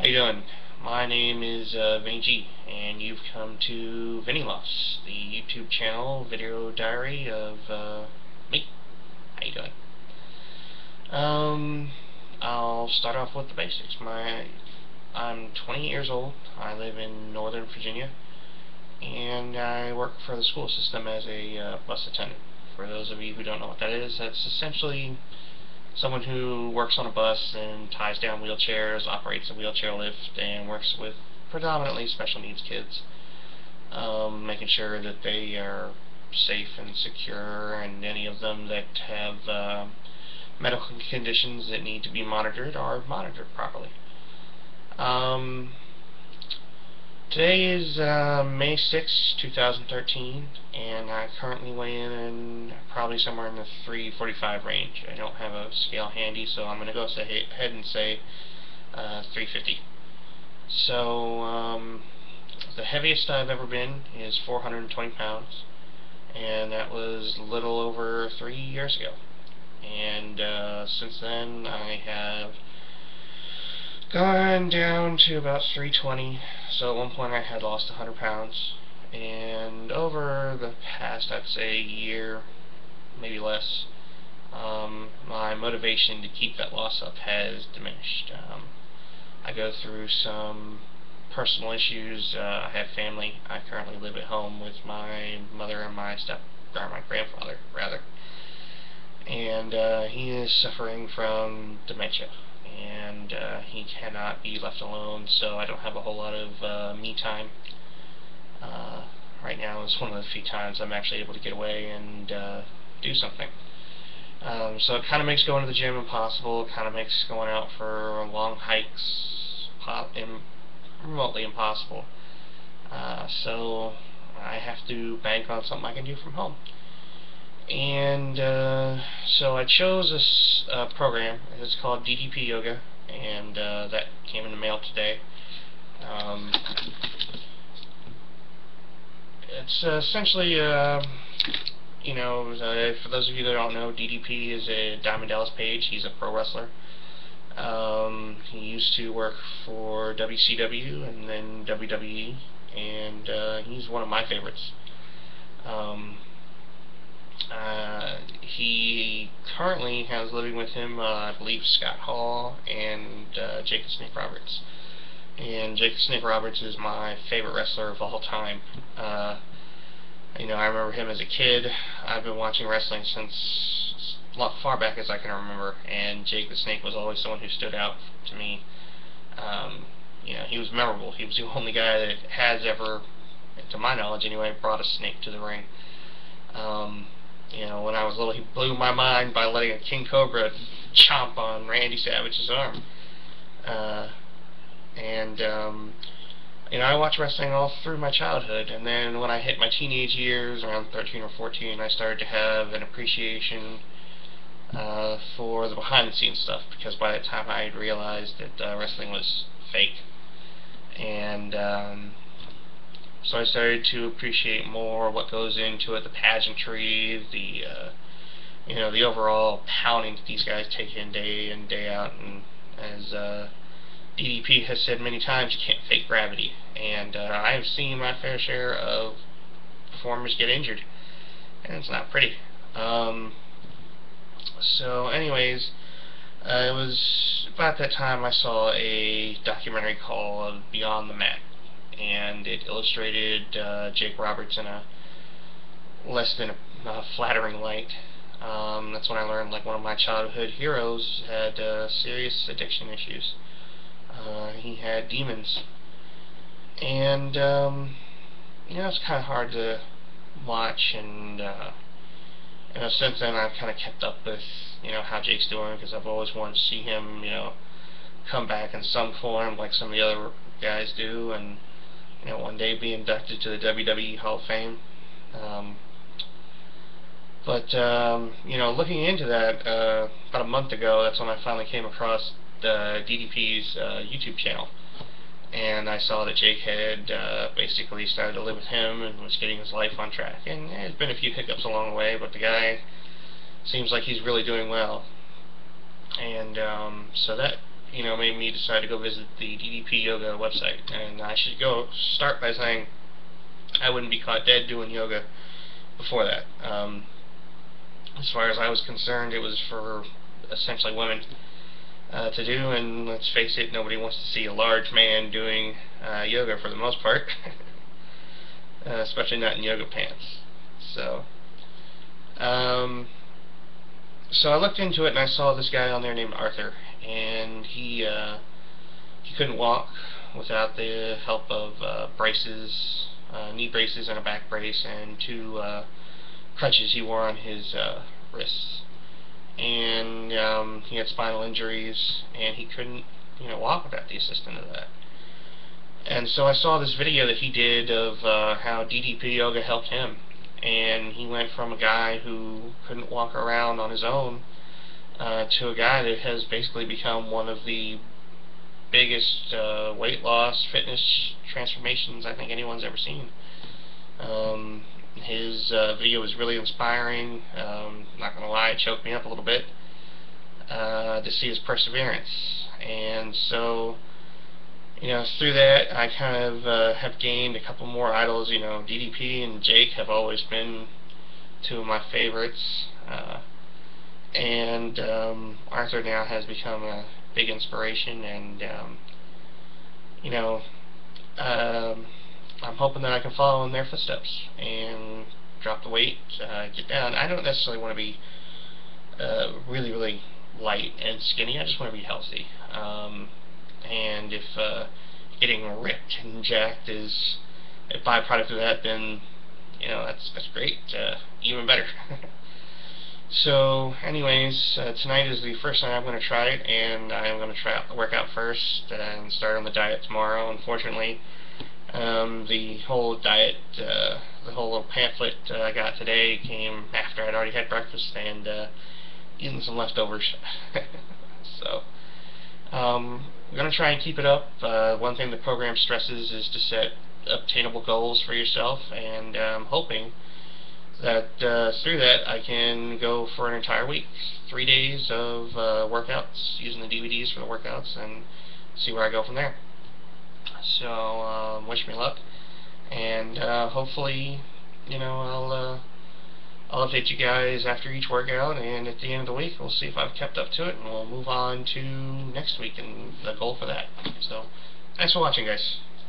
How you doing? My name is VinnyG, and you've come to Vinnyloss, the YouTube channel video diary of me. How you doing? I'll start off with the basics. I'm 28 years old. I live in Northern Virginia, and I work for the school system as a bus attendant. For those of you who don't know what that is, that's essentially someone who works on a bus and ties down wheelchairs, operates a wheelchair lift, and works with predominantly special needs kids, making sure that they are safe and secure, and any of them that have medical conditions that need to be monitored are monitored properly. Today is May 6, 2013, and I currently weigh in probably somewhere in the 345 range. I don't have a scale handy, so I'm going to go ahead and say 350. So the heaviest I've ever been is 420 pounds, and that was a little over 3 years ago. And since then I have gone down to about 320, so at one point I had lost 100 pounds, and over the past, I'd say, year, maybe less, my motivation to keep that loss up has diminished. I go through some personal issues. I have family. I currently live at home with my mother and my grandfather, rather, and he is suffering from dementia, and he cannot be left alone, so I don't have a whole lot of me time. Right now is one of the few times I'm actually able to get away and do something. So it kind of makes going to the gym impossible. It kind of makes going out for long hikes remotely impossible. So I have to bank on something I can do from home. And so I chose this program. It's called DDP Yoga, and that came in the mail today. It's essentially, for those of you that don't know, DDP is a Diamond Dallas Paige. He's a pro wrestler. He used to work for WCW and then WWE, and he's one of my favorites. He currently has living with him, I believe, Scott Hall and Jake the Snake Roberts. And Jake the Snake Roberts is my favorite wrestler of all time. I remember him as a kid. I've been watching wrestling since far back as I can remember, and Jake the Snake was always someone who stood out to me. He was memorable. He was the only guy that has ever, to my knowledge anyway, brought a snake to the ring. When I was little, he blew my mind by letting a king cobra chomp on Randy Savage's arm. I watched wrestling all through my childhood, and then when I hit my teenage years, around 13 or 14, I started to have an appreciation for the behind-the-scenes stuff, because by that time I had realized that wrestling was fake. And so I started to appreciate more what goes into it, the pageantry, the overall pounding that these guys take in day out. And as DDP has said many times, you can't fake gravity. And I have seen my fair share of performers get injured, and it's not pretty. So anyways, it was about that time I saw a documentary called Beyond the Mat, and it illustrated Jake Roberts in a less than a flattering light. That's when I learned, like, one of my childhood heroes had serious addiction issues. He had demons, and it's kind of hard to watch. And since then I've kind of kept up with how Jake's doing, because I've always wanted to see him come back in some form like some of the other guys do, and one day be inducted to the WWE Hall of Fame. Looking into that, about a month ago, that's when I finally came across DDP's YouTube channel, and I saw that Jake had basically started to live with him and was getting his life on track. And there's been a few hiccups along the way, but the guy seems like he's really doing well. And so that made me decide to go visit the DDP Yoga website. And I should start by saying I wouldn't be caught dead doing yoga before that. As far as I was concerned, it was for essentially women to do, and let's face it, nobody wants to see a large man doing yoga for the most part, especially not in yoga pants. So I looked into it, and I saw this guy on there named Arthur, and he couldn't walk without the help of braces, knee braces and a back brace, and two crutches he wore on his wrists. And he had spinal injuries, and he couldn't walk without the assistance of that. And so I saw this video that he did of how DDP Yoga helped him, and he went from a guy who couldn't walk around on his own to a guy that has basically become one of the biggest weight loss, fitness transformations I think anyone's ever seen. His video was really inspiring. Not gonna lie, it choked me up a little bit to see his perseverance. And so, through that, I kind of have gained a couple more idols. DDP and Jake have always been two of my favorites, and Arthur now has become a big inspiration. And I'm hoping that I can follow in their footsteps and drop the weight, get down. I don't necessarily want to be really, really light and skinny. I just want to be healthy. And if getting ripped and jacked is a byproduct of that, then that's great. Even better. So, anyways, tonight is the first time I'm going to try it, and I'm going to try out the workout first and start on the diet tomorrow. Unfortunately, the whole diet, the whole little pamphlet I got today came after I'd already had breakfast and eaten some leftovers. So, I'm going to try and keep it up. One thing the program stresses is to set obtainable goals for yourself, and I'm hoping that through that I can go for an entire week, 3 days of workouts, using the DVDs for the workouts, and see where I go from there. So wish me luck, and hopefully I'll update you guys after each workout, and at the end of the week we'll see if I've kept up to it, and we'll move on to next week and the goal for that. So thanks for watching, guys.